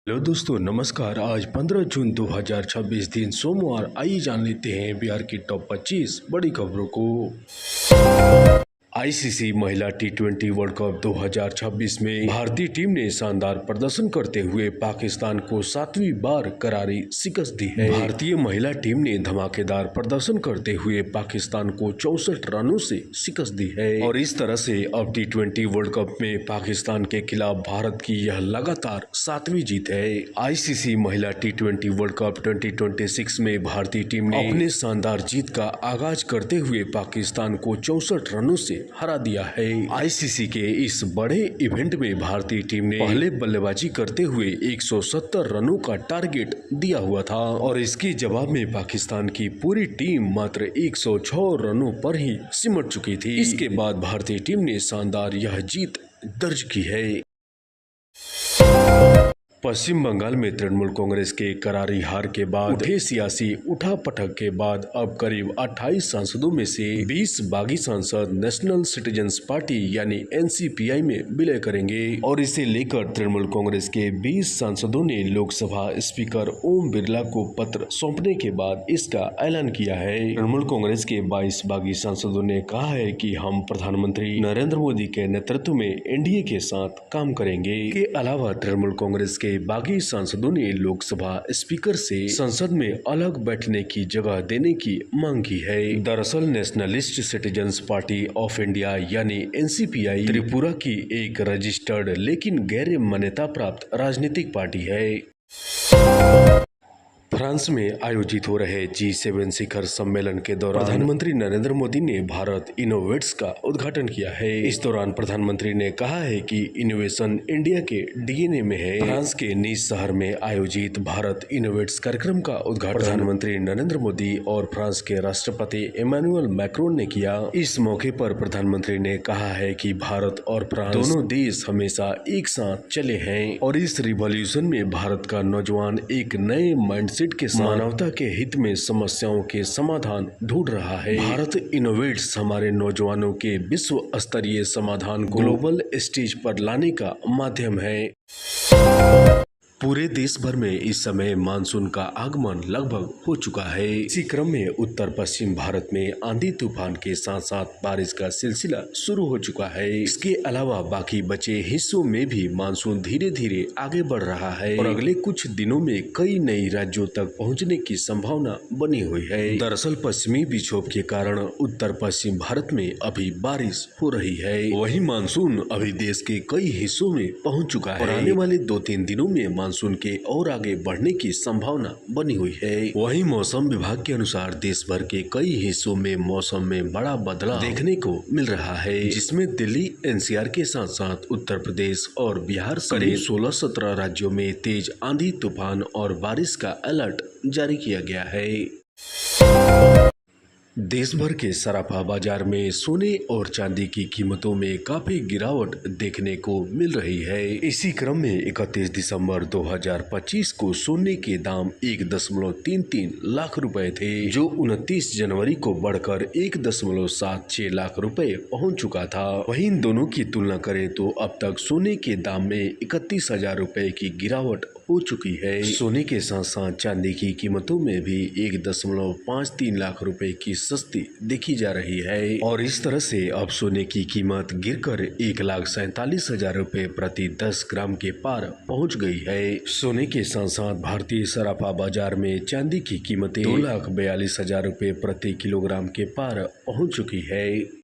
Hello दोस्तों, नमस्कार। आज 15 जून 2026 दिन सोमवार। आइए जान लेते हैं बिहार की टॉप 25 बड़ी खबरों को। आईसीसी महिला टी20 वर्ल्ड कप 2026 में भारतीय टीम ने शानदार प्रदर्शन करते हुए पाकिस्तान को 7वीं बार करारी शिकस्त दी है। भारतीय महिला टीम ने धमाकेदार प्रदर्शन करते हुए पाकिस्तान को 64 रनों से शिकस्त दी है और इस तरह से अब टी20 वर्ल्ड कप में पाकिस्तान के खिलाफ भारत की यह लगातार 7वीं जीत है। आईसीसी महिला टी20 वर्ल्ड कप 2026 में भारतीय टीम ने अपने शानदार जीत का आगाज करते हुए पाकिस्तान को 64 रनों से हरा दिया है। आईसीसी के इस बड़े इवेंट में भारतीय टीम ने पहले बल्लेबाजी करते हुए 170 रनों का टारगेट दिया हुआ था और इसके जवाब में पाकिस्तान की पूरी टीम मात्र 106 रनों पर ही सिमट चुकी थी। इसके बाद भारतीय टीम ने शानदार यह जीत दर्ज की है। पश्चिम बंगाल में तृणमूल कांग्रेस के करारी हार के बाद उठे सियासी उठापटक के बाद अब करीब 28 सांसदों में से 20 बागी सांसद नेशनल सिटीजन्स पार्टी यानी एनसीपीआई में विलय करेंगे और इसे लेकर तृणमूल कांग्रेस के 20 सांसदों ने लोकसभा स्पीकर ओम बिरला को पत्र सौंपने के बाद इसका ऐलान किया है। तृणमूल कांग्रेस के 22 बागी सांसदों ने कहा है कि हम प्रधानमंत्री नरेंद्र मोदी के नेतृत्व में एनडीए के साथ काम करेंगे। इसके अलावा तृणमूल कांग्रेस के बागी सांसदों ने लोकसभा स्पीकर से संसद में अलग बैठने की जगह देने की मांग की है। दरअसल nationalist citizens party of India यानी एनसीपीआई त्रिपुरा की एक रजिस्टर्ड लेकिन गैर मान्यता प्राप्त राजनीतिक पार्टी है। फ्रांस में आयोजित हो रहे G7 शिखर सम्मेलन के दौरान प्रधानमंत्री नरेंद्र मोदी ने भारत इनोवेट्स का उद्घाटन किया है। इस दौरान प्रधानमंत्री ने कहा है कि इनोवेशन इंडिया के डीएनए में है। फ्रांस के नीस शहर में आयोजित भारत इनोवेट्स कार्यक्रम का उद्घाटन प्रधानमंत्री नरेंद्र मोदी और फ्रांस के राष्ट्रपति इमैनुअल मैक्रोन ने किया। इस मौके पर प्रधानमंत्री ने कहा है कि भारत और फ्रांस दोनों देश हमेशा एक साथ चले हैं और इस रिवॉल्यूशन में भारत का नौजवान एक नए माइंडसेट के मानवता के हित में समस्याओं के समाधान ढूंढ रहा है। भारत इनोवेट्स हमारे नौजवानों के विश्व स्तरीय समाधान को ग्लोबल स्टेज पर लाने का माध्यम है। पूरे देश भर में इस समय मानसून का आगमन लगभग हो चुका है। इसी क्रम में उत्तर पश्चिम भारत में आंधी तूफान के साथ साथ बारिश का सिलसिला शुरू हो चुका है। इसके अलावा बाकी बचे हिस्सों में भी मानसून धीरे धीरे आगे बढ़ रहा है और अगले कुछ दिनों में कई नई राज्यों तक पहुंचने की संभावना बनी हुई है। दरअसल पश्चिमी विक्षोभ के कारण उत्तर पश्चिम भारत में अभी बारिश हो रही है। वहीं मानसून अभी देश के कई हिस्सों में पहुँच चुका है और आने वाले 2-3 दिनों में मानसून के और आगे बढ़ने की संभावना बनी हुई है। वहीं मौसम विभाग के अनुसार देश भर के कई हिस्सों में मौसम में बड़ा बदलाव देखने को मिल रहा है, जिसमें दिल्ली एनसीआर के साथ साथ उत्तर प्रदेश और बिहार समेत 16-17 राज्यों में तेज आंधी तूफान और बारिश का अलर्ट जारी किया गया है। देश भर के सराफा बाजार में सोने और चांदी की कीमतों में काफी गिरावट देखने को मिल रही है। इसी क्रम में 31 दिसंबर 2025 को सोने के दाम 1.33 लाख रुपए थे, जो 29 जनवरी को बढ़कर 1.76 लाख रुपए पहुंच चुका था। वहीं इन दोनों की तुलना करें तो अब तक सोने के दाम में 31,000 रुपए की गिरावट हो चुकी है। सोने के साथ साथ चांदी की कीमतों में भी 1.53 लाख रुपए की सस्ती देखी जा रही है और इस तरह से अब सोने की कीमत गिरकर 1,47,000 रुपए प्रति 10 ग्राम के पार पहुंच गई है। सोने के साथ साथ भारतीय सराफा बाजार में चांदी की कीमतें 2,42,000 रुपए प्रति किलोग्राम के पार पहुंच चुकी है।